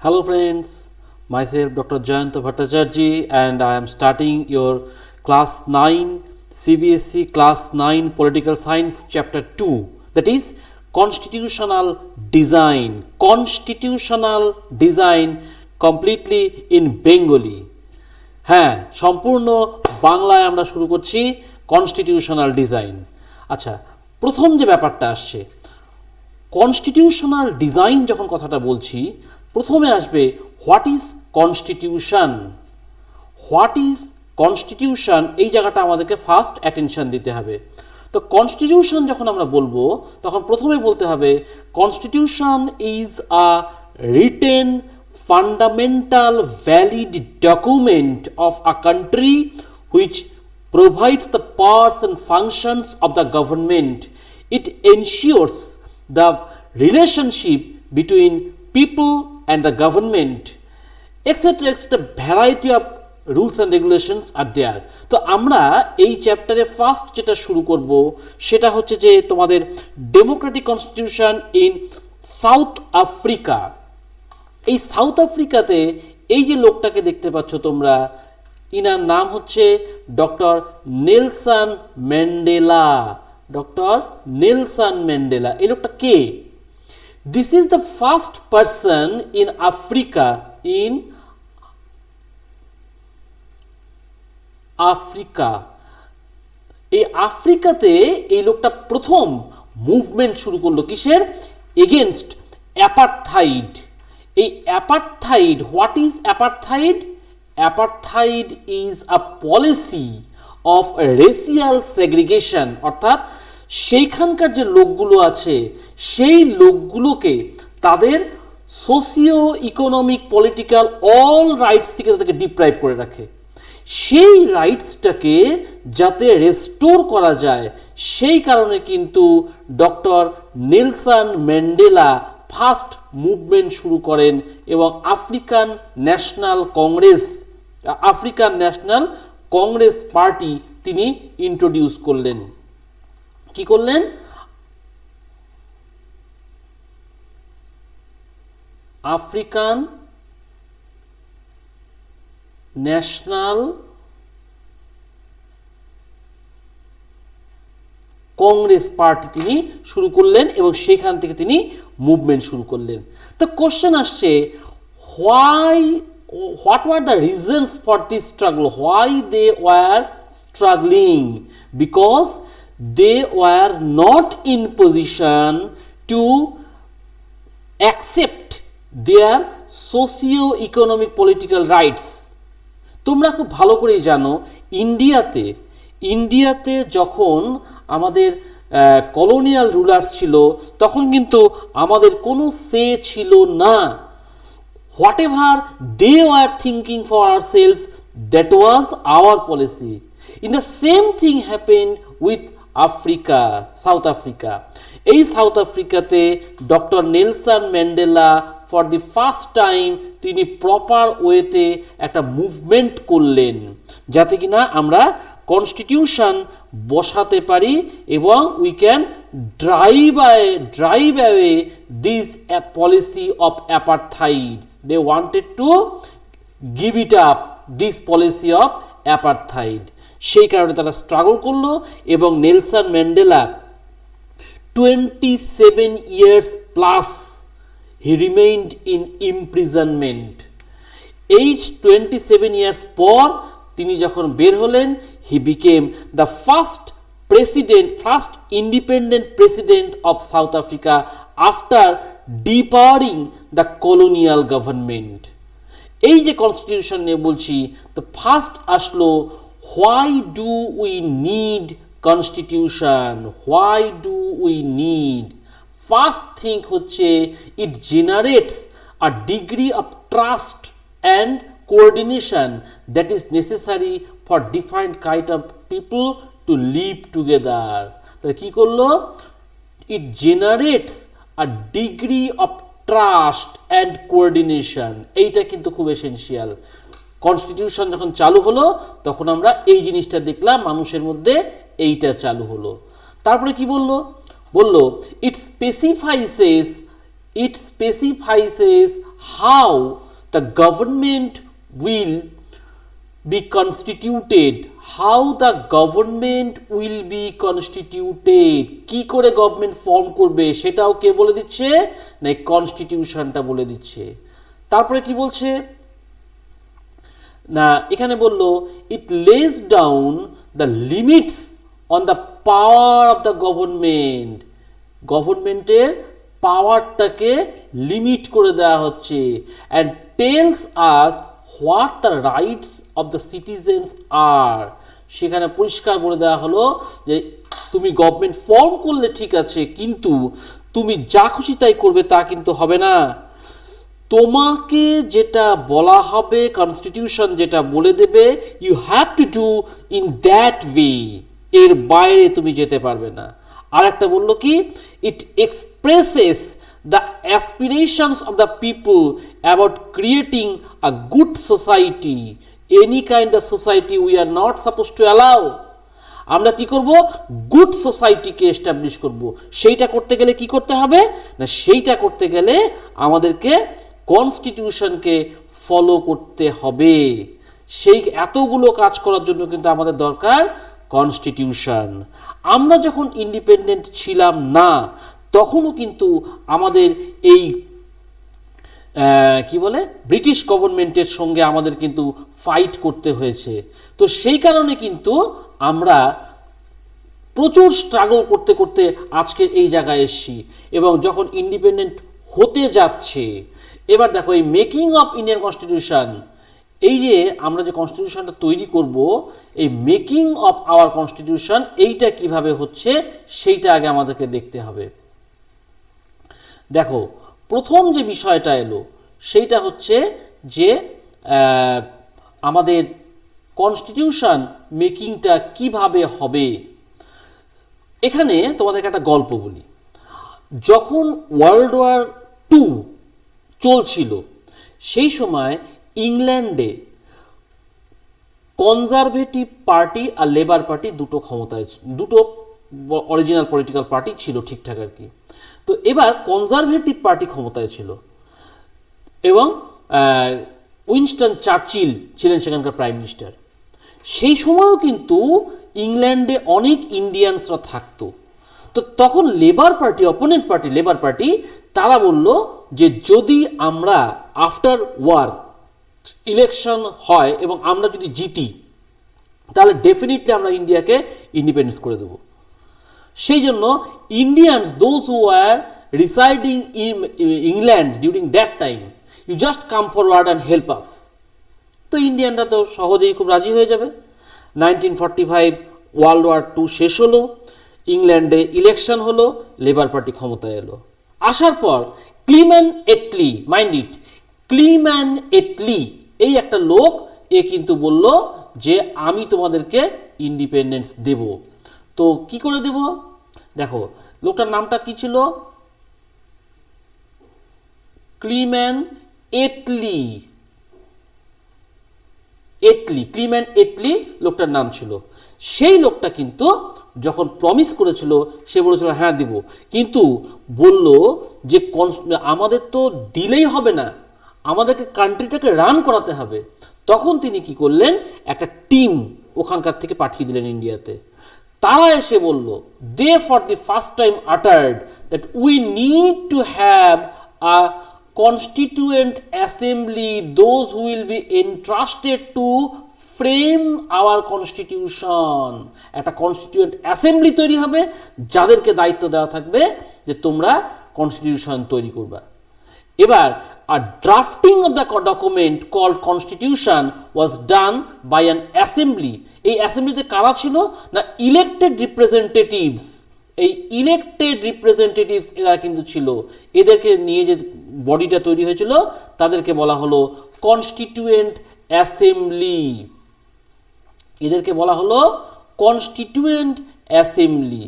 Hello friends, myself Dr. Jayanta Bhattacharjee and I am starting your class 9 CBSE class 9 political science chapter 2, that is constitutional design completely in Bengali. হ্যাঁ, সম্পূর্ণ বাংলায় আমরা শুরু করছি constitutional design. আচ্ছা, প্রথম যে ব্যাপারটা আসছে, কনস্টিটিউশনাল ডিজাইন যখন কথাটা বলছি, প্রথমে আসবে what is constitution. What is constitution, এই জায়গাটা আমাদেরকে ফার্স্ট অ্যাটেনশন দিতে হবে। তো কনস্টিটিউশন যখন আমরা বলবো, তখন প্রথমে বলতে হবে constitution is a written fundamental valid document of a country which provides the powers and functions of the government. It ensures the relationship between people and the government, etc. etc. variety of rules and regulations are there. তো আমরা এই চ্যাপ্টারে first যেটা শুরু করব সেটা হচ্ছে যে তোমাদের democratic constitution in South Africa. এই সাউথ আফ্রিকাতে এই যে লোকটাকে দেখতে পাচ্ছ তোমরা, ইনার নাম হচ্ছে doctor Nelson Mandela. Doctor Nelson Mandela, এই লোকটা কে? This is the first person in Africa, এই আফ্রিকাতে এই লোকটা প্রথম মুভমেন্ট শুরু করলো কিসের? Against apartheid. এই apartheid, what is apartheid? Apartheid is a policy of racial segregation, অর্থাৎ সেইখানকার যে লোকগুলো আছে সেই লোকগুলোকে তাদের socio economic political all rides থেকে তাদেরকে ডিপ্রাইভ করে রাখে। সেই রাইটসটাকে যাতে রেস্টোর করা যায়, সেই কারণে কিন্তু doctor Nelson Mandela first movement শুরু করেন এবং আফ্রিকান ন্যাশনাল কংগ্রেস পার্টি তিনি ইন্ট্রোডিউস করলেন। কি করলেন? আফ্রিকান ন্যাশনাল কংগ্রেস পার্টি তিনি শুরু করলেন এবং সেখান থেকে তিনি মুভমেন্ট শুরু করলেন। তো কোশ্চেন আসছে, what were the reasons for this struggle? Why they were struggling? Because they were not in position to accept their socio economic political rights. তোমরা খুব ভালো করেই জানো, ইন্ডিয়াতে যখন আমাদের কলোনিয়াল রুলার্স ছিল, তখন কিন্তু আমাদের কোনো সে ছিল না। Whatever they were thinking for ourselves, that was our policy. In the same thing happen with Africa, south Africa. এই সাউথ আফ্রিকাতে doctor Nelson Mandela for the first time তিনি প্রপার ওয়েতে একটা মুভমেন্ট করলেন, যাতে কিনা আমরা কনস্টিটিউশন বসাতে পারি এবং we can drive away this policy of apartheid. They wanted to give it up, this policy of apartheid. সেই কারণে তারা স্ট্রাগল করলো এবং Nelson Mandela 27 years plus he remained in imprisonment. এই 27 years পর তিনি যখন বের হলেন, he became the first independent president of South Africa after depowering the colonial government. এই যে কনস্টিটিউশন নিয়ে বলছি, তো ফার্স্ট আসলো why do we need constitution? Why do we need? First thing হচ্ছে it generates a degree of trust and coordination that is necessary for different kind of people to live together. তাহলে কি করলো? It generates a degree of trust and coordination. এইটা কিন্তু খুব essential. Constitution যখন চালু হলো তখন আমরা এই জিনিসটা দেখলাম, মানুষের মধ্যে এইটা চালু হলো। তারপরে কি বললো? ইট স্পেসিফাইসেস it specifies how the government will be constituted, how the government will be constituted, কি করে গভর্নমেন্ট ফর্ম করবে সেটাও কে বলে দিচ্ছে না এই কনস্টিটিউশনটা বলে দিচ্ছে। তারপরে কি বলছে না এখানে বললো it lays down the limits on the power of the government, গভর্নমেন্টের পাওয়ারটাকে লিমিট করে দেওয়া হচ্ছে and tells us what the rights of the citizens are, সেখানে পরিষ্কার বলে দেওয়া হলো যে তুমি গভর্নমেন্ট ফর্ম করলে ঠিক আছে কিন্তু তুমি যা খুশি তাই করবে তা কিন্তু হবে না, তোমাকে যেটা বলা হবে কনস্টিটিউশন যেটা বলে দেবে you have to do in that way, এর বাইরে তুমি যেতে পারবে না। আর একটা বললো কি ইট expresses the aspirations of the people about creating a good society, any kind of society we are not supposed to allow, আমরা কি করব গুড সোসাইটিকে এস্টাবলিশ করব, সেইটা করতে গেলে কি করতে হবে না সেইটা করতে গেলে আমাদেরকে কনস্টিটিউশনকে ফলো করতে হবে, সেই এতগুলো কাজ করার জন্য কিন্তু আমাদের দরকার কনস্টিটিউশন। আমরা যখন ইন্ডিপেন্ডেন্ট ছিলাম না তখনও কিন্তু আমাদের এই কি বলে ব্রিটিশ গভর্নমেন্টের সঙ্গে আমাদের কিন্তু ফাইট করতে হয়েছে, তো সেই কারণে কিন্তু আমরা প্রচুর স্ট্রাগল করতে করতে আজকে এই জায়গায় এসেছি এবং যখন ইন্ডিপেন্ডেন্ট হতে যাচ্ছে এবার দেখো এই মেকিং অফ ইন্ডিয়ান কনস্টিটিউশন, এই যে আমরা যে কনস্টিটিউশনটা তৈরি করব এই মেকিং অফ আওয়ার কনস্টিটিউশন এইটা কিভাবে হচ্ছে সেইটা আগে আমাদেরকে দেখতে হবে। দেখো প্রথম যে বিষয়টা এলো সেইটা হচ্ছে যে আমাদের কনস্টিটিউশন মেকিংটা কিভাবে হবে। এখানে তোমাদেরকে একটা গল্প বলি, যখন ওয়ার্ল্ড ওয়ার 2 চলছিল সেই সময় ইংল্যান্ডে কনজারভেটিভ পার্টি আর লেবার পার্টি দুটো ক্ষমতায়, দুটো অরিজিনাল পলিটিক্যাল পার্টি ছিল ঠিকঠাক আর কি। তো এবার কনজারভেটিভ পার্টি ক্ষমতায় ছিল এবং উইনস্টন চার্চিল ছিলেন সেখানকার প্রাইম মিনিস্টার। সেই সময়ও কিন্তু ইংল্যান্ডে অনেক ইন্ডিয়ানসরা থাকতো, তো তখন labour party opponent party labour party তারা বলল যে যদি আমরা আফটার ওয়ার ইলেকশন হয় এবং আমরা যদি জিতি তাহলে ডেফিনেটলি আমরা ইন্ডিয়াকে ইন্ডিপেন্ডেন্স করে দেবো। সেই জন্য Indians those who are residing in England during that time you just come forward and help us. তো ইন্ডিয়ানরা তো সহজেই খুব রাজি হয়ে যাবে। 1945 ওয়ার্ল্ড ওয়ার 2 শেষ হলো, ইংল্যান্ডে ইলেকশন হলো, লেবার পার্টি ক্ষমতায় এলো। আসার পর ক্লিম্যান এটলি, মাইন্ড ইট, ক্লিম্যান এটলি এই একটা লোক এ কিন্তু বলল যে আমি তোমাদেরকে ইন্ডিপেন্ডেন্স দেব। তো কি করে দেব দেখো লোকটার নামটা কি ছিল, ক্লিম্যান এটলি, ক্লিম্যান এটলি লোকটার নাম ছিল। সেই লোকটা কিন্তু যখন প্রমিস করেছিল সে বলেছিল হ্যাঁ দিব, কিন্তু বলল যে আমাদের তো দিলেই হবে না, আমাদেরকে কান্ট্রিটাকে রান করাতে হবে। তখন তিনি কি করলেন একটা টিম ওখানকার থেকে পাঠিয়ে দিলেন ইন্ডিয়াতে। তারা এসে বলল they for the first time uttered that we need to have a constituent assembly, those who will be entrusted to frame our constitution, একটা কনস্টিটিউয়েন্ট অ্যাসেম্বলি তৈরি হবে যাদেরকে দায়িত্ব দেওয়া থাকবে যে তোমরা কনস্টিটিউশন তৈরি করবা। এবার a drafting of the document called constitution was done by an assembly, এই অ্যাসেম্বলিতে কারা ছিল না ইলেক্টেড রিপ্রেজেন্টেটিভস, এই ইলেক্টেড রিপ্রেজেন্টেটিভস এরা কিন্তু ছিল, এদেরকে নিয়ে যে বডিটা তৈরি হয়েছিল তাদেরকে বলা হলো কনস্টিটিউয়েন্ট অ্যাসেম্বলি, এদেরকে বলা হলো কনস্টিটিউয়েন্ট অ্যাসেম্বলি।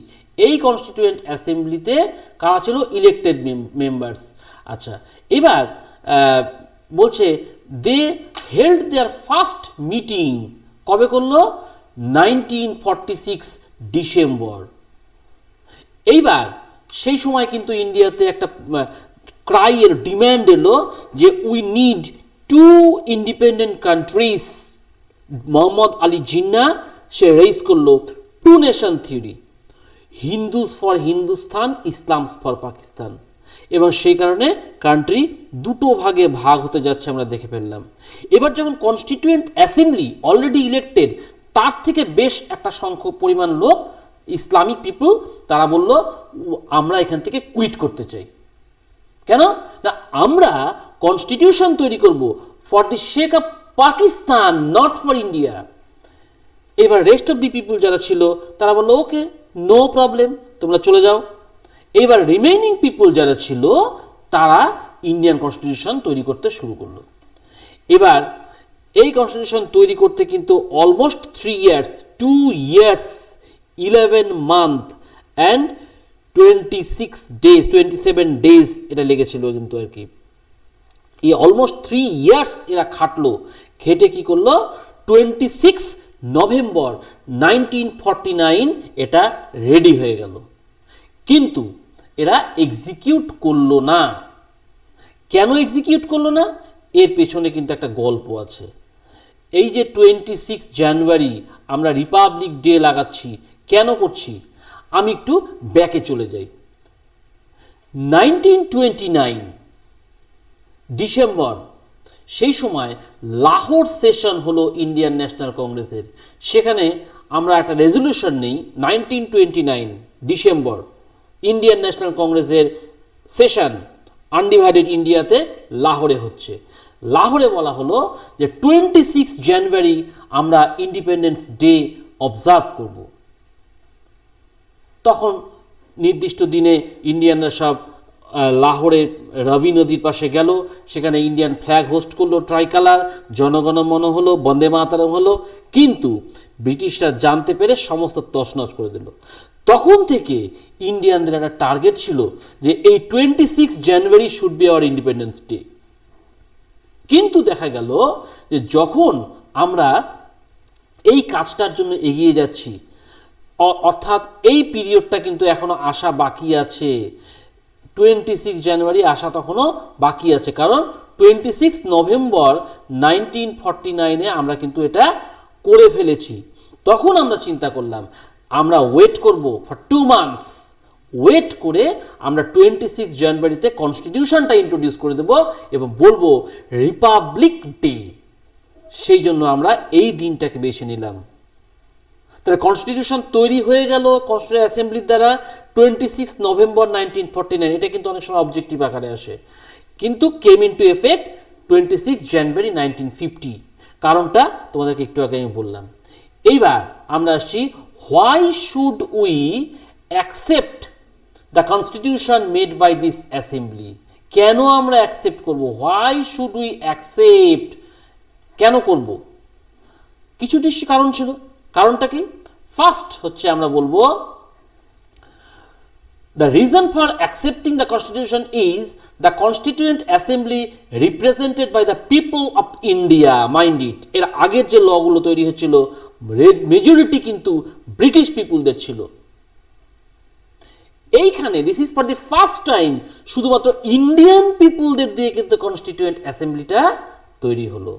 এই কনস্টিটিউয়েন্ট অ্যাসেম্বলিতে কারা ছিল ইলেক্টেড মেম্বার্স। আচ্ছা এবার বলছে দে হেল্ড দেয়ার ফার্স্ট মিটিং কবে করলো 1946 ডিসেম্বর। এইবার সেই সময় কিন্তু ইন্ডিয়াতে একটা ক্রাই এর ডিম্যান্ড এলো যে we need two independent countries. Mohammad Ali Jinnah সে রেইজ করলো two nation theory, Hindus for Hindustan, Islams for Pakistan, এবং সেই কারণে কান্ট্রি দুটো ভাগে ভাগ হতে যাচ্ছে আমরা দেখে ফেললাম। এবার যখন কনস্টিটিউয়েন্ট অ্যাসেম্বলি অলরেডি ইলেক্টেড, তার থেকে বেশ একটা সংখ্যক পরিমাণ লোক ইসলামিক পিপল তারা বলল আমরা এখান থেকে কুইট করতে চাই। কেন না, আমরা কনস্টিটিউশন তৈরি করব for the shake off Pakistan, not for India. এবার রেস্ট অফ দি পিপল যারা ছিল তারা বললো ওকে, নো প্রবলেম, তোমরা চলে যাও। এবার রিমেইনিং পিপল যারা ছিল তারা ইন্ডিয়ান কনস্টিটিউশন তৈরি করতে শুরু করলো। এবার এই কনস্টিটিউশন তৈরি করতে কিন্তু almost 3 years, 2 years, 11 month and 27 days এটা লেগেছিল কিন্তু আর কি। এই অলমোস্ট 3 years এরা খাটলো, খেটে কি করলো 26 নভেম্বর 1949 এটা রেডি হয়ে গেল। কিন্তু এরা এক্সিকিউট করলো না। কেন এক্সিকিউট করলো না? এর পেছনে কিন্তু একটা গল্প আছে। এই যে 26 জানুয়ারি আমরা রিপাবলিক ডে লাগাচ্ছি, কেন করছি? আমি একটু ব্যাকে চলে যাই। 1929 ডিসেম্বর, সেই সময় লাহোর সেশন হলো ইন্ডিয়ান ন্যাশনাল কংগ্রেসের। সেখানে আমরা একটা রেজলিউশন নেই 1929 ডিসেম্বর, ইন্ডিয়ান ন্যাশনাল কংগ্রেসের সেশন আনডিভাইডেড ইন্ডিয়াতে লাহোরে হচ্ছে। লাহোরে বলা হলো যে 26 জানুয়ারি আমরা ইন্ডিপেন্ডেন্স ডে অবজার্ভ করব। তখন নির্দিষ্ট দিনে ইন্ডিয়ানরা সব লাহোরে রাবি নদীর পাশে গেল, সেখানে ইন্ডিয়ান ফ্ল্যাগ হোস্ট করলো, ট্রাইকালার, জনগণমন হলো, বন্দে মাতরম হলো। কিন্তু ব্রিটিশরা জানতে পেরে সমস্ত তছনছ করে দিল। তখন থেকে ইন্ডিয়ানদের একটা টার্গেট ছিল যে এই 26 January should be our independence day. কিন্তু দেখা গেল যে যখন আমরা এই কাজটার জন্য এগিয়ে যাচ্ছি, অর্থাৎ এই পিরিয়ডটা কিন্তু এখনো আসা বাকি আছে, 26 জানুয়ারি আসা তখনও বাকি আছে। কারণ 26 নভেম্বর 1949 আমরা কিন্তু এটা করে ফেলেছি। তখন আমরা চিন্তা করলাম আমরা ওয়েট করব ফর 2 months, ওয়েট করে আমরা 26 জানুয়ারিতে কনস্টিটিউশনটা ইন্ট্রোডিউস করে দেব এবং বলবো রিপাবলিক ডে। সেই জন্য আমরা এই দিনটাকে বেছে নিলাম। তাহলে কনস্টিটিউশন তৈরি হয়ে গেল কনস্টিটিউশন অ্যাসেম্বলির দ্বারা 26 নভেম্বর 1949। এটা কিন্তু অনেক সময় অবজেক্টিভ আকারে আসে, কিন্তু কেম ইনটু এফেক্ট 26 জানুয়ারি 1950। কারণটা তোমাদেরকে একটু আগে আমি বললাম। এইবার আমরা আসছি why should we accept the constitution made by this assembly. কেন আমরা অ্যাকসেপ্ট করব? হোয়াই শুড উই অ্যাকসেপ্ট, কেন করব? কিছু নিশ্চয় কারণ ছিল। কারণটা কি? ফার্স্ট হচ্ছে আমরা বলবো the reason for accepting the constitution is the constituent assembly represented by the people of India. Mind it, এর আগের যে লগুলো তৈরি হচ্ছিল মেজরিটি কিন্তু ব্রিটিশ পিপলদের ছিল। এইখানে this is for the first time শুধুমাত্র ইন্ডিয়ান পিপলদের দিয়ে কিন্তু কনস্টিটিউয়েন্ট অ্যাসেম্বলিটা তৈরি হলো।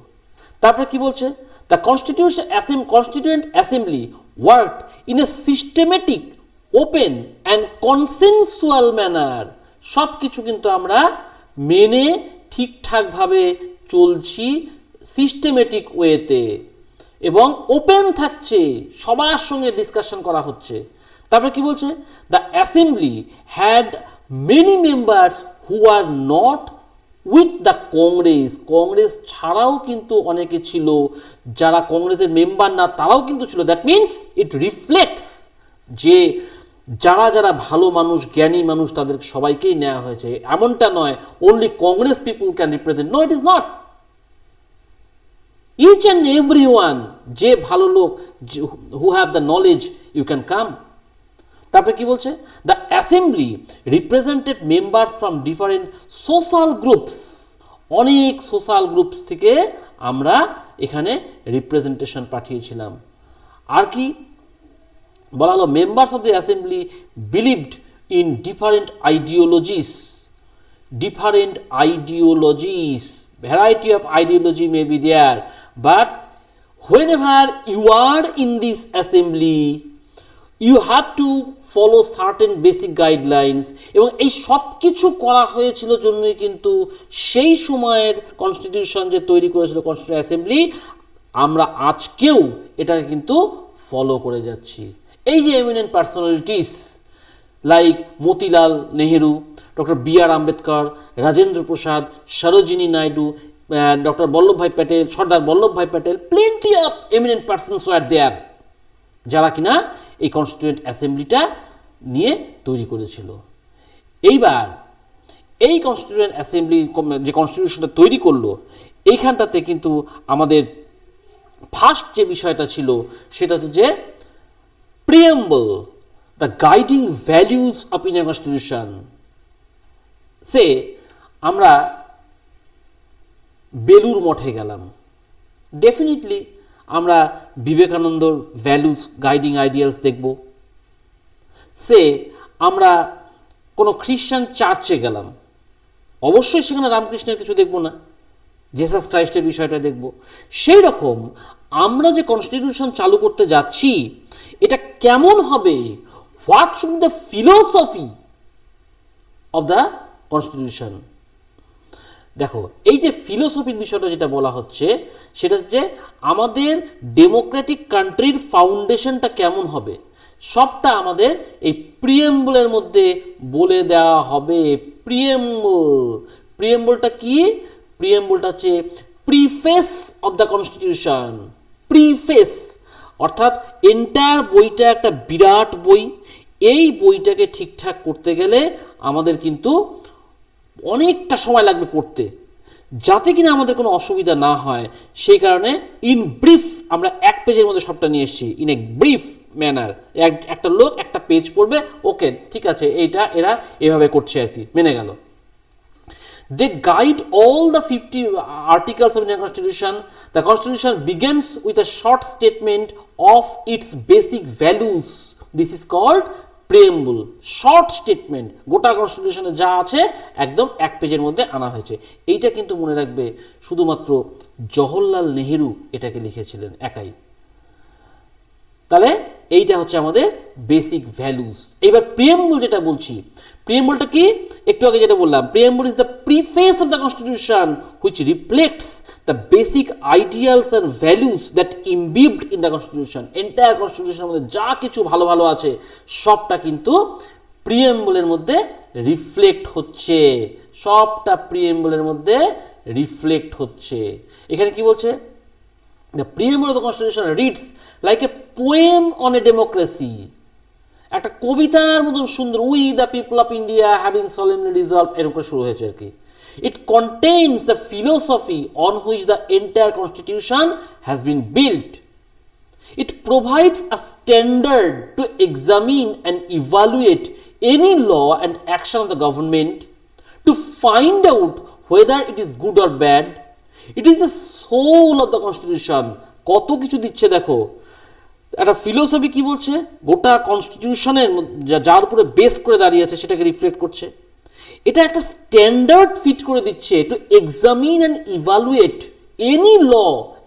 তারপরে কি বলছে? The constituent assembly worked in a systematic, open and consensual manner. সব কিছু কিন্তু আমরা মেনে ঠিকঠাকভাবে চলছি সিস্টেমেটিক ওয়েতে, এবং ওপেন থাকছে, সবার সঙ্গে ডিসকাশন করা হচ্ছে। তারপরে কি বলছে? The assembly had many members who are not with the Congress. Congress ছাড়াও কিন্তু অনেকে ছিল যারা কংগ্রেসের মেম্বার না, তারাও কিন্তু ছিল। দ্যাট মিনস ইট রিফ্লেক্টস যে যারা যারা ভালো মানুষ, জ্ঞানী মানুষ, তাদের সবাইকেই নেওয়া হয়েছে। এমনটা নয় only Congress people can represent, no it is not. Each and every one, যে ভালো লোক, who have the knowledge, you can come. তারপরে কি বলছে? The assembly represented members from different social groups. অনেক সোশ্যাল গ্রুপস থেকে আমরা এখানে রিপ্রেজেন্টেশন পাঠিয়েছিলাম। আর কি বলা হলো? Members of the assembly believed in different ideologies. different ideologies, variety of ideology may be there, but whenever you are in this assembly you have to follow certain basic guidelines, এবং এই সব কিছু করা হয়েছিল জন্যই কিন্তু সেই সময়ের কনস্টিটিউশন যে তৈরি করেছিল কনস্টিটিউশন অ্যাসেম্বলি আমরা আজকেও এটাকে কিন্তু ফলো করে যাচ্ছি। এই যে eminent personalities like Motilal Nehru, doctor B R. Ambedkar, Rajendra Prasad, Sarojini Naidu, doctor Vallabhbhai Patel, Sardar Vallabhbhai Patel, plenty of eminent persons were there, যারা কিনা এই কনস্টিটিউয়েন্ট অ্যাসেম্বলিটা নিয়ে তৈরি করেছিল। এইবার এই কনস্টিটিউয়েন্ট অ্যাসেম্বলি যে কনস্টিটিউশনটা তৈরি করলো এইখানটাতে কিন্তু আমাদের ফার্স্ট যে বিষয়টা ছিল সেটা হচ্ছে যে preamble, the guiding values of Indian constitution. সে আমরা বেলুর মঠে গেলাম, ডেফিনেটলি আমরা বিবেকানন্দর ভ্যালুজ গাইডিং আইডিয়ালস দেখব। সে আমরা কোনো খ্রিশ্চান চার্চে গেলাম, অবশ্যই সেখানে রামকৃষ্ণের কিছু দেখব না, জেসাস ক্রাইস্টের বিষয়টা দেখব। সেই রকম আমরা যে কনস্টিটিউশন চালু করতে যাচ্ছি এটা কেমন হবে, what should the philosophy of the constitution. দেখো এই যে ফিলোসফির বিষয়টা যেটা বলা হচ্ছে সেটা হচ্ছে আমাদের ডেমোক্রেটিক কান্ট্রির ফাউন্ডেশনটা কেমন হবে সবটা আমাদের এই প্রিএম্বলের মধ্যে বলে দেওয়া হবে। প্রিএম্বলটা কি? প্রিএম্বলটা হচ্ছে preface of the constitution. Preface অর্থাৎ এন্টায়ার বইটা একটা বিরাট বই, এই বইটাকে ঠিকঠাক করতে গেলে আমাদের কিন্তু অনেকটা সময় লাগবে পড়তে, যাতে কিনা আমাদের কোনো অসুবিধা না হয়। সেই কারণে ইন ব্রিফ আমরা এক পেজের মধ্যে সবটা নিয়ে এসেছি, ইন এ ব্রিফ ম্যানার। একটা লোক একটা পেজ পড়বে, ওকে ঠিক আছে এইটা এরা এভাবে করছে আর কি, মেনে গেল। They guide all the 50 articles of Indian Constitution. The Constitution begins with a short statement of its basic values. This is called preamble. Short statement. গোটা কনস্টিটিউশনে যা আছে একদম এক পেজের মধ্যে আনা হয়েছে। এইটা কিন্তু মনে রাখবে শুধুমাত্র জওহরলাল নেহেরু এটাকে লিখেছিলেন একাই। তাহলে এইটা হচ্ছে আমাদের বেসিক ভ্যালুস। এইবার প্রিএম্বল যেটা বলছি, প্রিএম্বলটা কি? একটু আগে যেটা বললাম, preamble is the preface of the constitution which reflects the basic ideals and values that imbibed in the constitution. Entire কনস্টিটিউশনের মধ্যে যা কিছু ভালো ভালো আছে সবটা কিন্তু প্রিএম্বলের মধ্যে রিফ্লেক্ট হচ্ছে, সবটা প্রিএম্বলের মধ্যে রিফ্লেক্ট হচ্ছে। এখানে কি বলছে? The preamble of the Constitution reads like a poem on a democracy. একটা কবিতার মতন সুন্দর, we the people of India having solemnly resolved, এরকম করে শুরু হয়েছে আর কি। It contains the philosophy on which the entire constitution has been built. It provides a standard to examine and evaluate any law and action of the government to find out whether it is good or bad. It is the soul of the constitution. কত কিছু দিচ্ছে দেখো। একটা philosophy কি বলছে? গোটা কনস্টিটিউশনের যার উপরে বেস করে দাঁড়িয়ে আছে সেটাকে রিফ্লেক্ট করছে। এটা একটা স্ট্যান্ডার্ড ফিট করে দিচ্ছে to examine and evaluate any law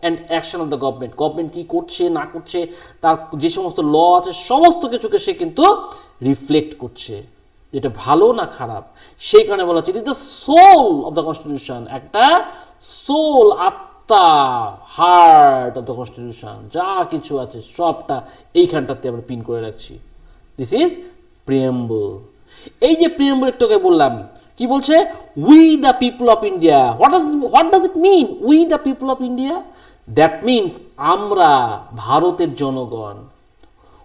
and action of the government. Government কী করছে না করছে, তার যে সমস্ত ল আছে সমস্ত কিছুকে সে কিন্তু রিফ্লেক্ট করছে, যেটা ভালো না খারাপ। সেই কারণে বলা হচ্ছে it is the soul of the constitution. একটা সোল, আত্মা, হার্ট অফ দ্য কনস্টিটিউশন, যা কিছু আছে সবটা এইখানটাতে আমরা পিন করে রাখছি। This is preamble. এই যে প্রিএম্বল একটু আগে বললাম, কি বলছে? We the people of India. What does it mean? We the people of India, that means আমরা ভারতের জনগণ।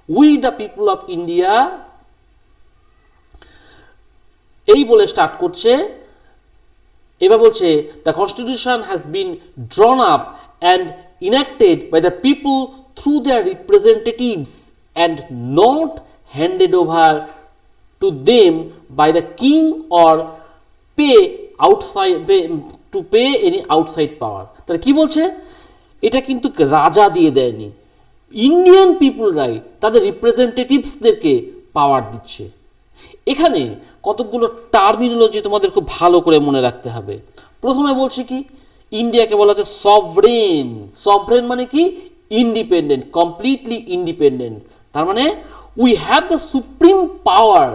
We the people of India এই বলে স্টার্ট করছে। এবার বলছে the constitution has been drawn up and enacted by the people through their representatives and not handed over to them by the king or pay outside to pay any outside power. তাহলে কি বলছে? এটা কিন্তু রাজা দিয়ে দেয়নি, Indian পিপুলরাই তাদের রিপ্রেজেন্টেটিভসদেরকে পাওয়ার দিচ্ছে। এখানে কতগুলো টার্মিনোলজি তোমাদের খুব ভালো করে মনে রাখতে হবে। প্রথমে বলছি কি, ইন্ডিয়াকে বলা হচ্ছে সভরেন। সভরেন মানে কি? Independent, completely independent. তার মানে we have the supreme power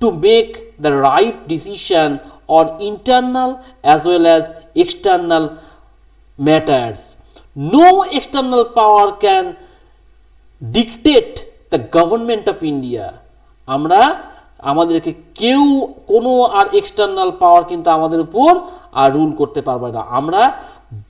to make the right decision on internal as well as external matters. No external power can dictate the government of India. আমরা আমাদেরকে কেউ কোনো আর external পাওয়ার কিন্তু আমাদের উপর আর রুল করতে পারবে না। আমরা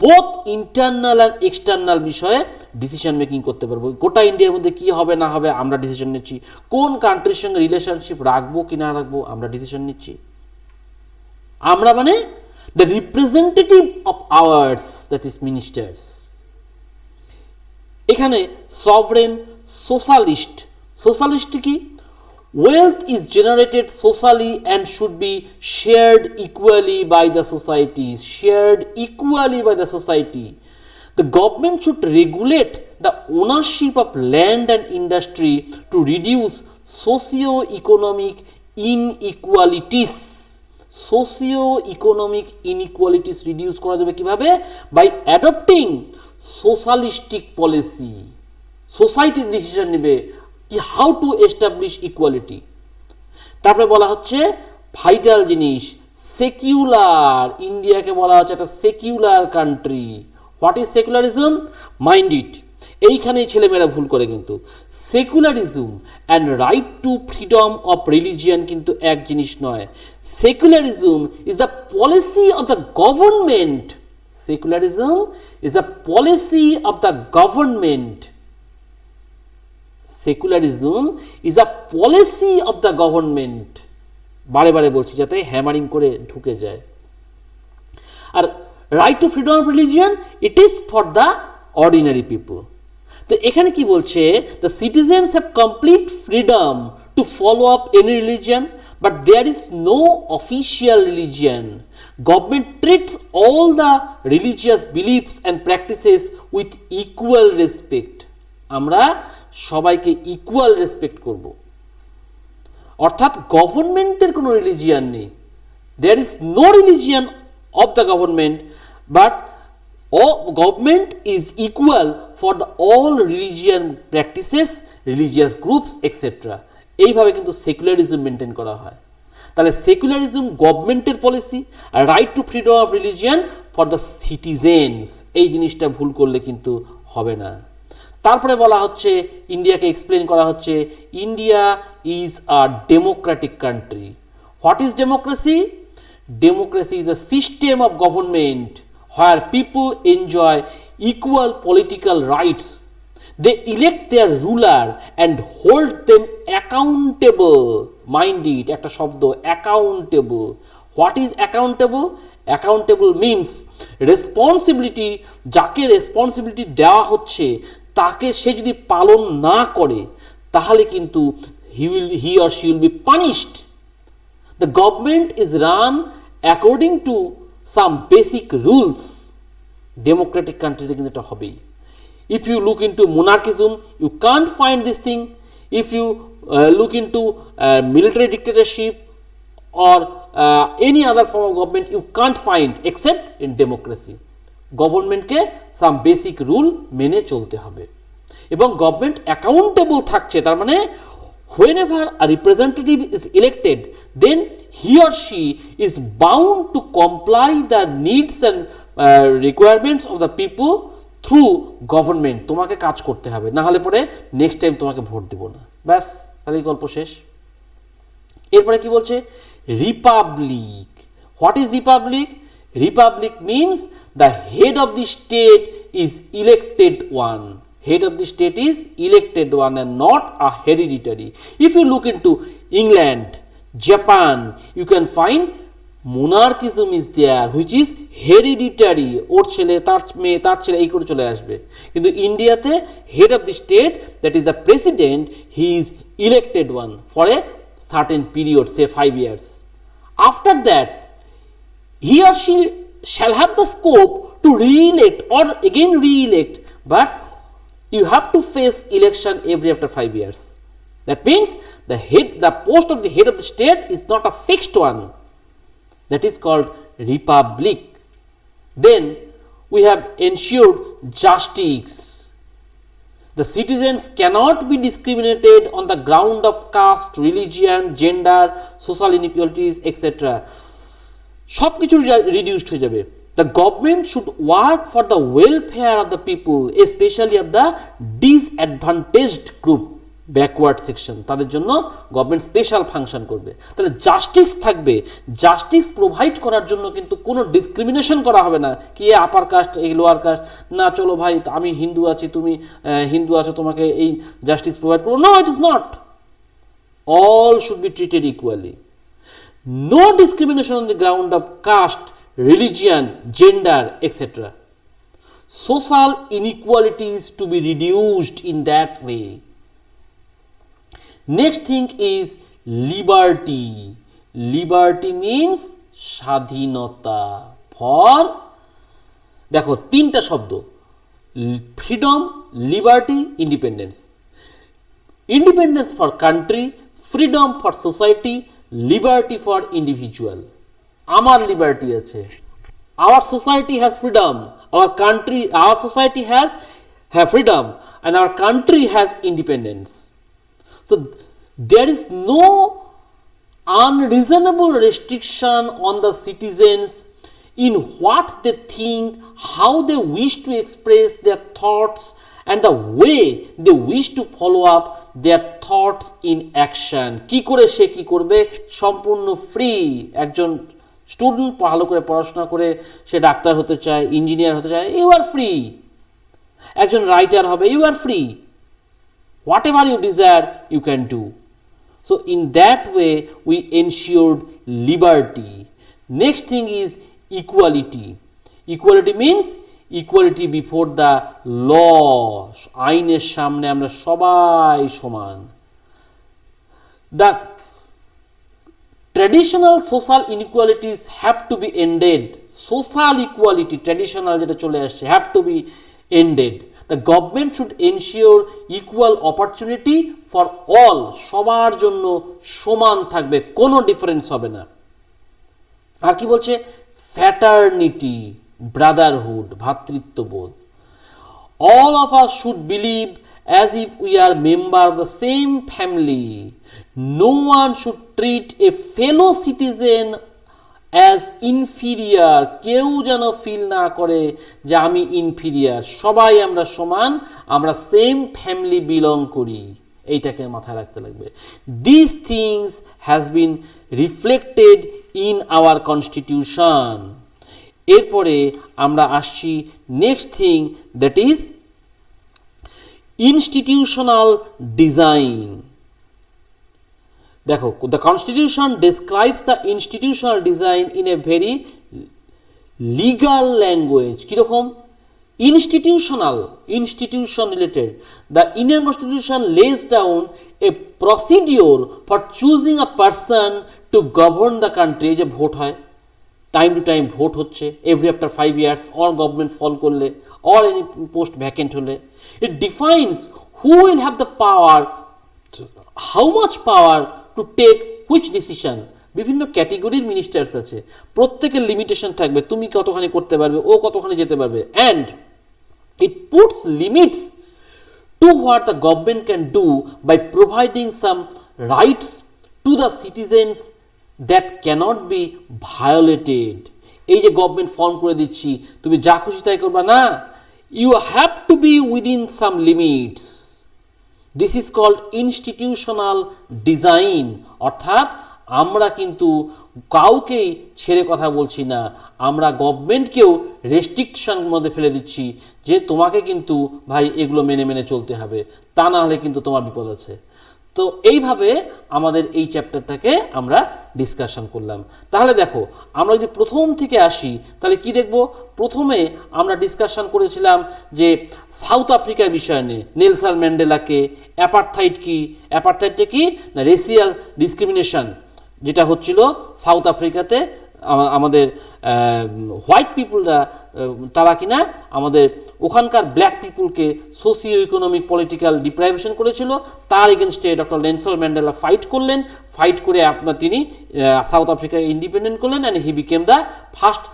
বোথ ইন্টারনাল আর এক্সটার্নাল বিষয়ে ডিসিশন মেকিং করতে পারবো। গোটা ইন্ডিয়ার মধ্যে কি হবে না হবে আমরা ডিসিশন নিচ্ছি। কোন কান্ট্রির সঙ্গে রিলেশনশিপ রাখবো কি না রাখবো আমরা ডিসিশন নিচ্ছি। আমরা মানে the representative of hours, that is ministers. এখানে সভরেন সোশ্যালিস্ট। সোশ্যালিস্ট কি? Wealth is generated socially and should be shared equally by the society. Shared equally by the society. The government should regulate the ownership of land and industry to reduce socio-economic inequalities. Socio-economic inequalities reduce করা যাবে কিভাবে? By adopting socialistic policy. Society decision নেবে how to establish equality. তারপরে বলা হচ্ছে vital জিনিস secular. ইন্ডিয়াকে বলা হচ্ছে একটা secular country. What is secularism? Mind it. এইখানেই ছেলেমেয়েরা ভুল করে কিন্তু। Secularism and right to freedom of religion কিন্তু এক জিনিস নয়। Secularism is the policy of the government. Secularism is the policy of the government. Secularism is a policy of the government. বারে বারে বলছি যাতে হ্যামারিং করে ঢুকে যায়। আর right to freedom of religion it is for the ordinary people. তো এখানে কি বলছে? The citizens have complete freedom to follow up any religion but there is no official religion. Government treats all the religious beliefs and practices with equal respect. আমরা সবাইকে equal respect করব। অর্থাৎ গভর্নমেন্টের কোনো রিলিজিয়ান নেই। There is no religion of the government but government is equal for the all religion practices, religious groups etcetera. এইভাবে কিন্তু secularism maintain করা হয়। তাহলে সেকুলারিজম গভর্নমেন্টের পলিসি, আর right to freedom of religion for the citizens. এই জিনিসটা ভুল করলে কিন্তু হবে না। তারপরে বলা হচ্ছে ইন্ডিয়াকে এক্সপ্লেন করা হচ্ছে India is a democratic country. What is democracy? Democracy is a system of government where people enjoy equal political rights. They elect their ruler and hold them accountable. Mind it, একটা শব্দ accountable. What is accountable? Accountable means responsibility. যাকে responsibility দেওয়া হচ্ছে তাকে সে যদি পালন না করে তাহলে কিন্তু he or she will be punished. The government is run according to some basic rules. Democratic countries কিন্তু এটা হবেই। If you look into monarchism, you can't find this thing. If you look into military dictatorship or any other form of government, you can't find except in democracy. গভর্নমেন্টকে some basic rule মেনে চলতে হবে এবং government accountable থাকছে। তার মানে whenever a representative is elected, then he or she is bound to comply the needs and requirements of the people through government. তোমাকে কাজ করতে হবে, না হলে পরে নেক্সট টাইম তোমাকে ভোট দেব না। ব্যাস, তাহলে গল্প শেষ। এরপরে কি বলছে? Republic. What is Republic? Republic means the head of the state is elected one. Head of the state is elected one and not a hereditary. If you look into England, Japan, you can find monarchism is there, which is hereditary. ওর ছেলে তার মেয়ে তার ছেলে এই করে চলে আসবে। কিন্তু ইন্ডিয়াতে head of the state, that is the president, he is elected one for a certain period, say 5 years. After that, he or she shall have the scope to re-elect or again re-elect, but you have to face election every after 5 years. That means the post of the head of the state is not a fixed one. That is called republic. Then we have ensured justice. The citizens cannot be discriminated on the ground of caste, religion, gender, social inequalities, etc. সব কিছু reduced হয়ে যাবে। The government should work for the welfare of the people, especially of the disadvantaged group, backward section, তাদের জন্য government special function করবে। তাহলে justice থাকবে, justice provide করার জন্য কিন্তু কোনো ডিসক্রিমিনেশন করা হবে না, কি এ আপার কাস্ট এই লোয়ার কাস্ট, না চলো ভাই আমি হিন্দু আছি তুমি হিন্দু আছো তোমাকে এই জাস্টিস প্রোভাইড করবো। No, it is not. All should be treated equally. No discrimination on the ground of caste, religion, gender, etc. Social inequalities to be reduced in that way. Next thing is liberty. Liberty means স্বাধীনতা। for দেখো তিনটা শব্দ, freedom, liberty, independence. Independence for country, freedom for society, liberty for individual. আমার liberty আছে, our society has freedom, our society has freedom, and our country has independence. So there is no unreasonable restriction on the citizens in what they think, how they wish to express their thoughts, and the way they wish to follow up their thoughts in action. কি করে সে কি করবে, সম্পূর্ণ free. একজন student ভালো করে পড়াশোনা করে সে ডাক্তার হতে চায়, ইঞ্জিনিয়ার হতে চায়, ইউ আর ফ্রি। একজন রাইটার হবে, you are free. Whatever you desire you can do. So in that way we ensured liberty. Next thing is equality. Equality means equality before the law. আইনের সামনে আমরা সবাই সমান। The traditional social inequalities have to be ended. Social equality, traditional যেটা চলে আসছে, have to be ended. The government should ensure equal opportunity for all. সবার জন্য সমান থাকবে, কোনো ডিফারেন্স হবে না। আর কি বলছে, fraternity, brotherhood, ভ্রাতৃত্ববোধ। All of us should believe as if we are member of the same family. No one should treat a fellow citizen as inferior. কেউ যেন ফিল না করে যে আমি ইনফিরিয়ার। সবাই আমরা সমান, আমরা সেম ফ্যামিলি বিলং করি, এইটাকে মাথায় রাখতে লাগবে। This things has been reflected in our constitution. এরপরে আমরা আসছি next thing, that is institutional design. দেখো, the constitution describes the institutional design in a very legal language. কিরকম? institution related. The Indian constitution lays down a procedure for choosing a person to govern the country. যে vote হয়, time to time vote হচ্ছে, every after 5 years, or government fall করলে, or any post vacant হলে। It defines who will have the power, how much power to take which decision. বিভিন্ন ক্যাটেগরির ministers আছে, প্রত্যেকের limitation থাকবে, তুমি কতখানি করতে পারবে, ও কতখানি যেতে পারবে। And it puts limits to what the government can do by providing some rights to the citizens that cannot be violated. এই যে গভর্নমেন্ট ফর্ম করে দিচ্ছি, তুমি যা খুশি তাই করবা না, you have to be within some limits. This is called institutional design. অর্থাৎ আমরা কিন্তু কাউকেই ছেড়ে কথা বলছি না, আমরা গভর্নমেন্টকেও রেস্ট্রিকশন মধ্যে ফেলে দিচ্ছি যে তোমাকে কিন্তু ভাই এগুলো মেনে মেনে চলতে হবে, তা না হলে কিন্তু তোমার বিপদ আছে। তো এইভাবে আমাদের এই চ্যাপ্টারটাকে আমরা ডিসকাশন করলাম। তাহলে দেখো, আমরা যদি প্রথম থেকে আসি তাহলে কি দেখব, প্রথমে আমরা ডিসকাশন করেছিলাম যে সাউথ আফ্রিকার বিষয় নিয়ে, নেলসন ম্যান্ডেলাকে, অ্যাপারথাইড কি, অ্যাপারথাইডটা কি না রেসিয়াল ডিসক্রিমিনেশন যেটা হচ্ছিল সাউথ আফ্রিকাতে আমাদের হোয়াইট পিপুলরা তারা কিনা আমাদের ওখানকার ব্ল্যাক পিপুলকে সোশিও ইকোনমিক পলিটিক্যাল ডিপ্রাইভেশন করেছিল, তার এগেনস্টে ডক্টর নেলসন ম্যান্ডেলা ফাইট করলেন, ফাইট করে তিনি সাউথ আফ্রিকা ইন্ডিপেন্ডেন্ট করলেন and he became the first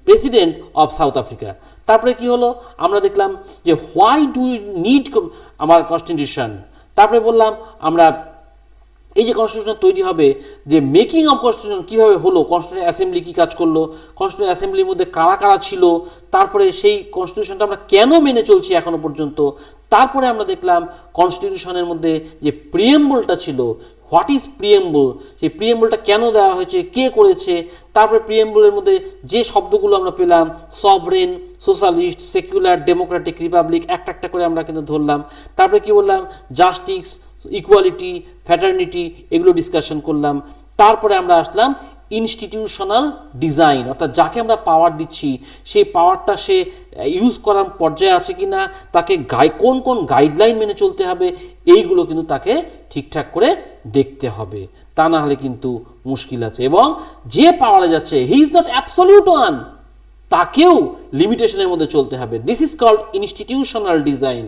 president of south Africa. তারপরে কি হলো, আমরা দেখলাম যে হোয়াই ডু ইউ নিড আমার কনস্টিটিউশন। তারপরে বললাম আমরা এই যে কনস্টিটিউশন তৈরি হবে, যে মেকিং অফ কনস্টিটিউশন কীভাবে হলো, কনস্টিটিউশন অ্যাসেম্বলি কী কাজ করলো, কনস্টিটিউশন অ্যাসেম্বলির মধ্যে কারা কারা ছিল, তারপরে সেই কনস্টিটিউশনটা আমরা কেন মেনে চলছি এখনো পর্যন্ত। তারপরে আমরা দেখলাম কনস্টিটিউশনের মধ্যে যে প্রিএম্বলটা ছিল, হোয়াট ইজ প্রিএম্বল, সেই প্রিএম্বলটা কেন দেওয়া হয়েছে, কে করেছে। তারপরে প্রিএম্বলের মধ্যে যে শব্দগুলো আমরা পেলাম, sovereign, socialist, secular, Democratic, Republic, একটা একটা করে আমরা কিন্তু ধরলাম। তারপরে কি বললাম, জাস্টিস, ইকুয়ালিটি, ফ্র্যাটার্নিটি, এগুলো ডিসকাশন করলাম। তারপরে আমরা আসলাম ইনস্টিটিউশনাল ডিজাইন, অর্থাৎ যাকে আমরা পাওয়ার দিচ্ছি সেই পাওয়ারটা সে ইউজ করার পর্যায়ে আছে কি না, তাকে কোন কোন গাইডলাইন মেনে চলতে হবে, এইগুলো কিন্তু তাকে ঠিকঠাক করে দেখতে হবে, তা না হলে কিন্তু মুশকিল আছে। এবং যে পাওয়ারে যাচ্ছে he is not absolute one, তাকেও লিমিটেশনের মধ্যে চলতে হবে। This is called institutional design.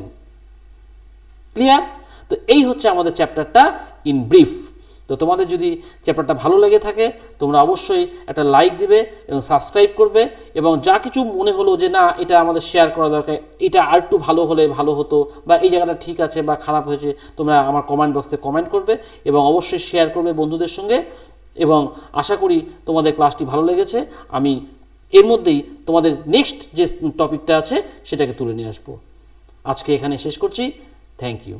Clear? তো এই হচ্ছে আমাদের চ্যাপ্টারটা ইন ব্রিফ। তো তোমাদের যদি চ্যাপ্টারটা ভালো লেগে থাকে তোমরা অবশ্যই একটা লাইক দিবে এবং সাবস্ক্রাইব করবে, এবং যা কিছু মনে হলো যে না এটা আমাদের শেয়ার করা দরকার, এটা আর একটু ভালো হলে ভালো হতো, বা এই জায়গাটা ঠিক আছে বা খারাপ হয়েছে, তোমরা আমার কমেন্ট বক্সে কমেন্ট করবে এবং অবশ্যই শেয়ার করবে বন্ধুদের সঙ্গে। এবং আশা করি তোমাদের ক্লাসটি ভালো লেগেছে। আমি এর মধ্যেই তোমাদের নেক্সট যে টপিকটা আছে সেটাকে তুলে নিয়ে আসবো। আজকে এখানে শেষ করছি। Thank you.